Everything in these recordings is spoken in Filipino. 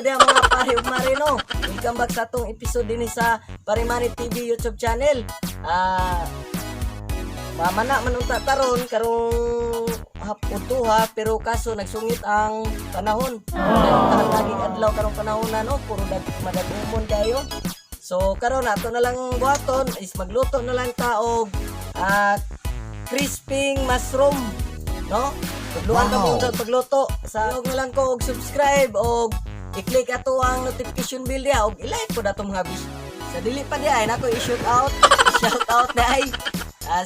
inyo diyan mga pare ug mare no. Welcome back sa atong episode din sa Parimani TV YouTube channel. Mamana man unta taron karong hapon pero kaso nagsungit ang panahon. Lagi adlaw karong panahon na no, puro madagumon kayo. So karon ato na lang buhaton is magluto na lang ta og crisping mushroom no. Tugluan ka mo sa pagluto. Sa na lang ko og subscribe og i-click ato ang notification bell dia og i-like po datong mga bis. Sa dili pa dia nako i-shout out na ay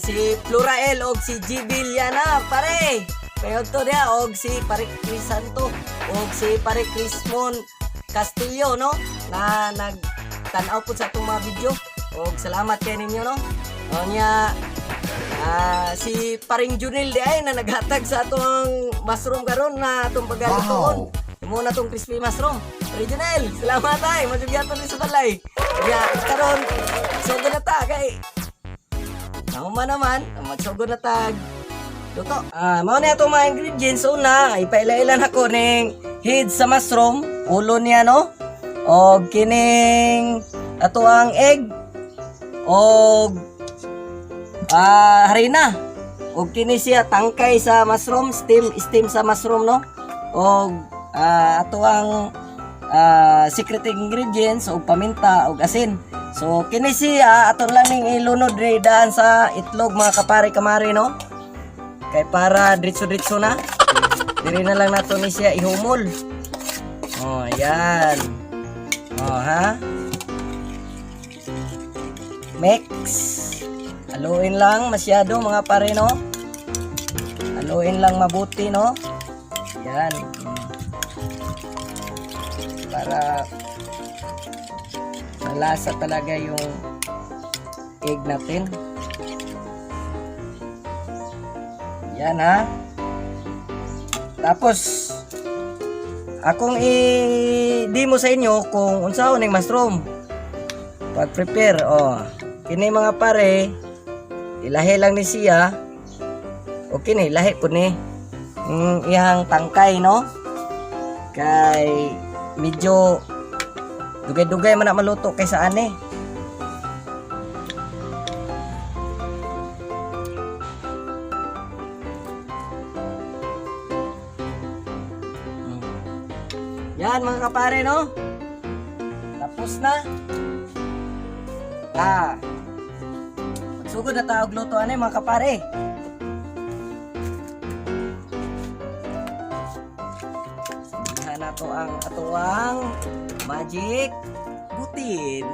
si Florael og si GB Liana pare. Payod to dia og si Pare Crisanto og si Pare Crismon Castillo no na nagtan-aw po sa atong mga video og salamat kay ninyo no. Onya si Paring Junil di ay na naghatag sa atong mushroom karon na atong paggalutoon. Imo na tong crispy mushroom. Paring Junil, salamat ay madugyaton ni sa balay. Ya karon sugod na ta kay naman naman magsugod na tag luto. Mao na atong mga ingredients. Una ipaila-ilan ako ning head sa mushroom, ulo niya no. Og kining ato ang egg og harina og kini siya tangkay sa mushroom, steam sa mushroom no. Og ato ang secret ingredients og paminta og asin. So kini siya ato lang ning ilunod daan sa itlog mga kapare kamari no. Kay para diretso-diretso na. Diri na lang nato ni siya ihumol. Oh, ayan. Oh, ha? Mix. Haluin lang masyado mga pare no. Haluin lang mabuti no. Yan. Para malasa talaga yung egg natin. Yan ha. Tapos akong i-demo sa inyo kung unsaon ning mushroom pag-prepare. Oh, kini mga pare ilahi lang ni siya. Okay ni, lahi po ni iyang tangkay no. Kay medyo dugay-dugay man na maluto kay saan eh. Yan mga kapare no. Tapos na. Sugod na taog luto ani mga kapare. Sabihan na to ang atuang magic butin.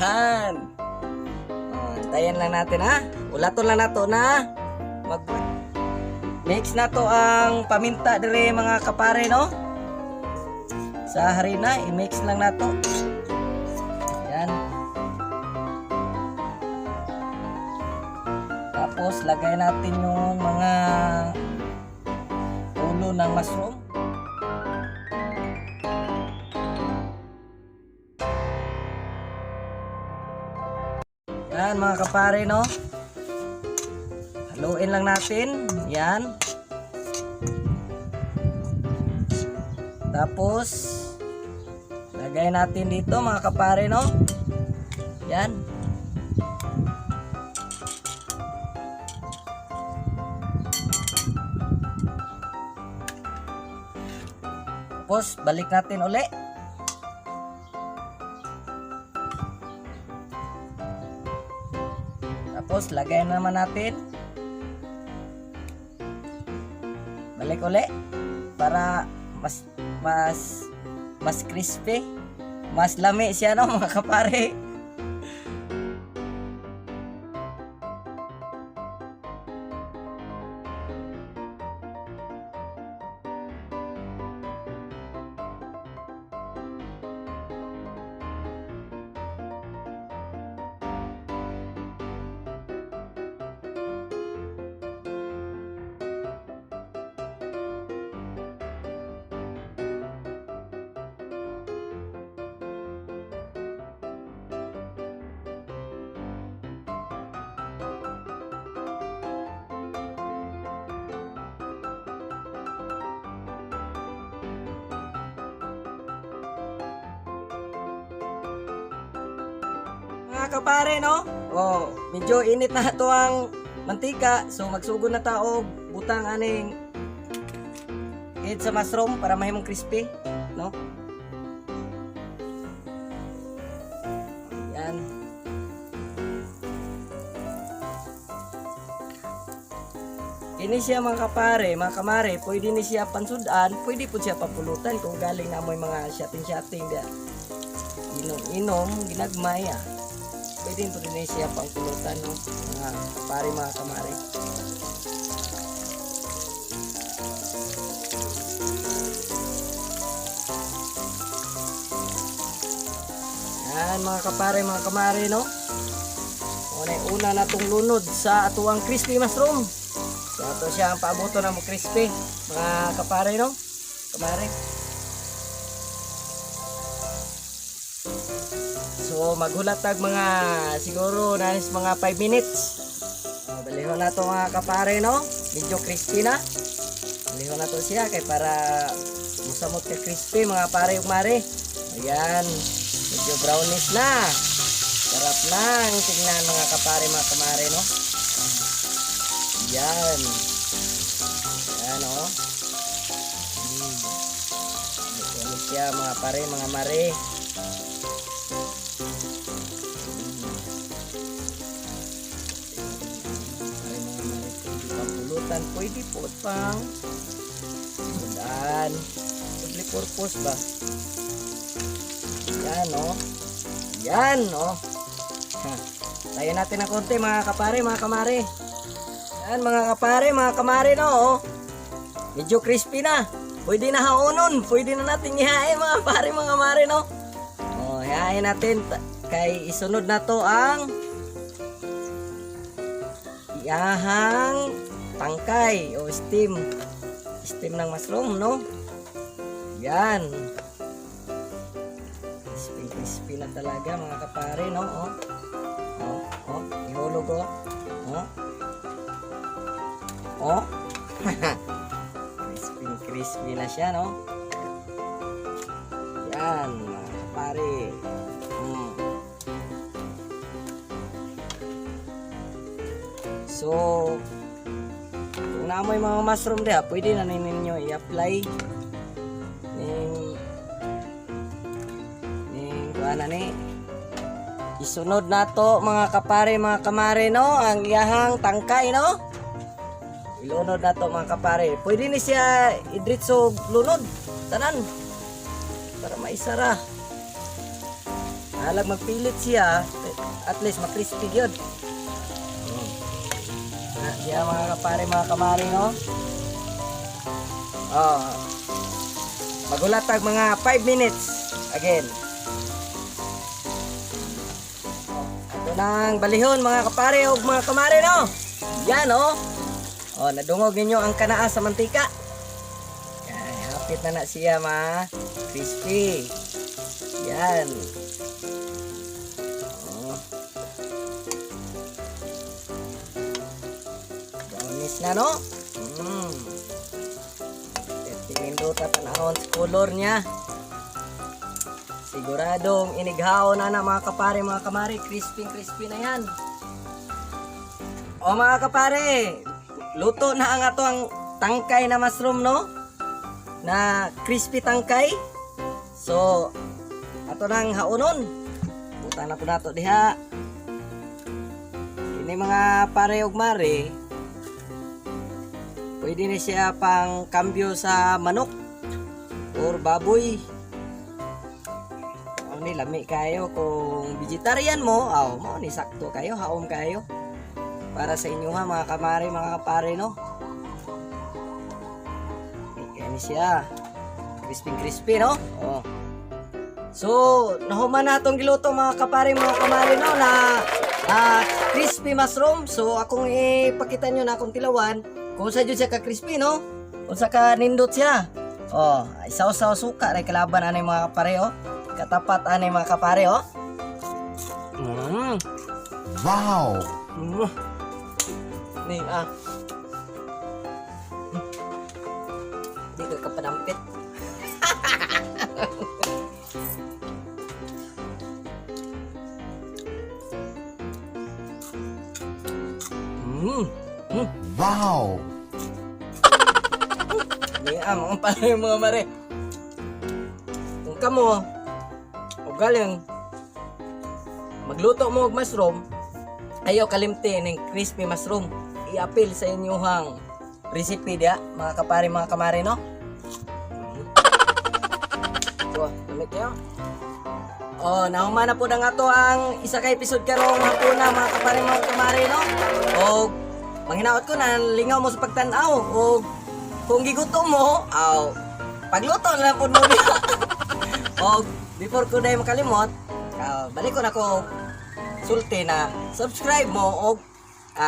Yan. Tayan lang natin ha. Ulaton lang nato na mix na to ang paminta dire mga kapare no. Sa harina i-mix lang nato. Yan. Tapos lagay natin yung mga ulo ng mushroom. Yan mga kapare no. Haluin lang natin. Yan. Tapos lagay natin dito mga kapare no. Yan. Tapos balik natin uli. Tapos lagay naman natin. Balik uli para mas crispy, mas lami siya no mga kapare. Mga kapare, no? Oh, medyo init na to ang mantika. So magsugod na ta og butang aning head sa mushroom para mahimong crispy, no? Yan. Ini siya mga kapare, mga kamare, pwede ni siya pansudan, pwede po siya papulutan kung galing na mo mga shotting dia. Inom-inom, ginagmay ah. Pwede po din siya pangpulutan, no? Mga kapare, mga kamare. Yan mga kapare, mga kamare, no? Una na itong lunod sa atuang crispy mushroom. So ito siya ang paaboto na mo crispy, mga kapare, no? Kamare. So maghulat tag mga siguro nanis mga 5 minutes. Balihon na to mga kapare, no? Medyo crispy na. Balihon na to siya kay para musamot ka crispy mga pare ug mare. Ayan, medyo brownish na. Sarap lang tingnan mga kapare, mga kamare, no? Yan. Yan, oh. Ano siya mga pare, mga mare. Pwede po pang sudan, public purpose ba? Yan, no? Yan, no? Tayo natin ng konti mga kapare, mga kamare. Yan mga kapare, mga kamare, no? Oh. Medyo crispy na. Pwede na haunon. Pwede na natin ihain mga pare, mga kamare, no? Oh, ihain natin. Kay isunod na to ang iyahang tangkay o steam ng mushroom, no? Yan. Crispy na talaga mga kapare, no? Oh, ihulog, oh. Crispy na siya, no? Yan mga kapare. So kung namoy mga mushroom diha, pwede na ninyo i-apply ning kuana ni. Isunod na to mga kapare, mga kamare, no? Ang iyahang tangkay, no? Ilunod na to mga kapare. Pwede ni siya idritso lunod tanan para maisara. Alag magpilit siya, at least makrispy gyud. Siya mga kapare, mga kamari, no? Oh. Magulatag mga 5 minutes again. Ito nang balihon mga kapare o mga kamari, no? Yan, no? Oh, nadungog ninyo ang kanaa sa mantika. Yan, hapit na siya mga crispy. Yan. Na, no? 30 minutos tanahon sa color niya. Siguradong inighaon na mga kapare, mga kamari. Crispy na yan. O mga kapare, luto na ang atong tangkay na mushroom, no? Na crispy tangkay. So ato nang haunon. Buta na po nato diha. Ini mga pare ug mare, pwede na siya pang kambyo sa manok or baboy. Ni lami kayo kung vegetarian mo, mo ni sakto kayo, haom kayo para sa inyo ha mga kamare, mga kapare, no? Yan siya. Crispy, no? Oh. So, nahuman na itong giluto mga kapare, mga kamare, no? Na crispy mushroom. So, akong ipakita nyo na akong tilawan kung sa dyan siya ka-crispy, no? Kung sa ka-nindot siya. Oh, isaw-saw suka ray kalaban anay mga kapare, oh. Katapat anay mga kapare, oh. Wow. Ni Di ka kapanampit. Wow! May mga pala yung mga mare. Kung kamo, o galing, magluto mo og mushroom, ayaw kalimti ng crispy mushroom. I-appeal sa inyong recipe dia, mga kapare, mga kamare, no? So, damit niyo. Oh, nahuman na po na nga to ang isa ka episode karong hapuna, mga kapare, mga kamare, no? O, manghinaot ko na, lingaw mo sa pagtanaw. O, kung gigutom mo, pagluto na lang po mo niya. O, before ko dahil makalimot, balik ko na ko sulti na subscribe mo o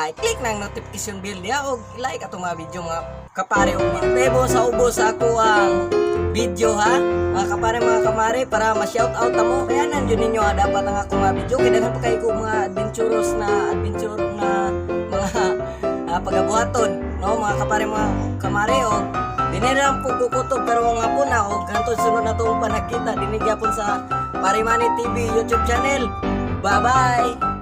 i-click ng notification bell niya o like atong mga video mga kapare o pebo sa ubo sa ako ang video ha mga kapare mga kamare para ma-shoutout mo kaya nandiyo ninyo dapat ang akong mga video kaya na pa kayo ko mga adventure na mga pagabuhaton no mga kapare mga kamare o dinera lang po kukutob pero nga po na o ganito sunod na itong panagkita dinigyapon sa Parimani TV YouTube channel. Bye bye.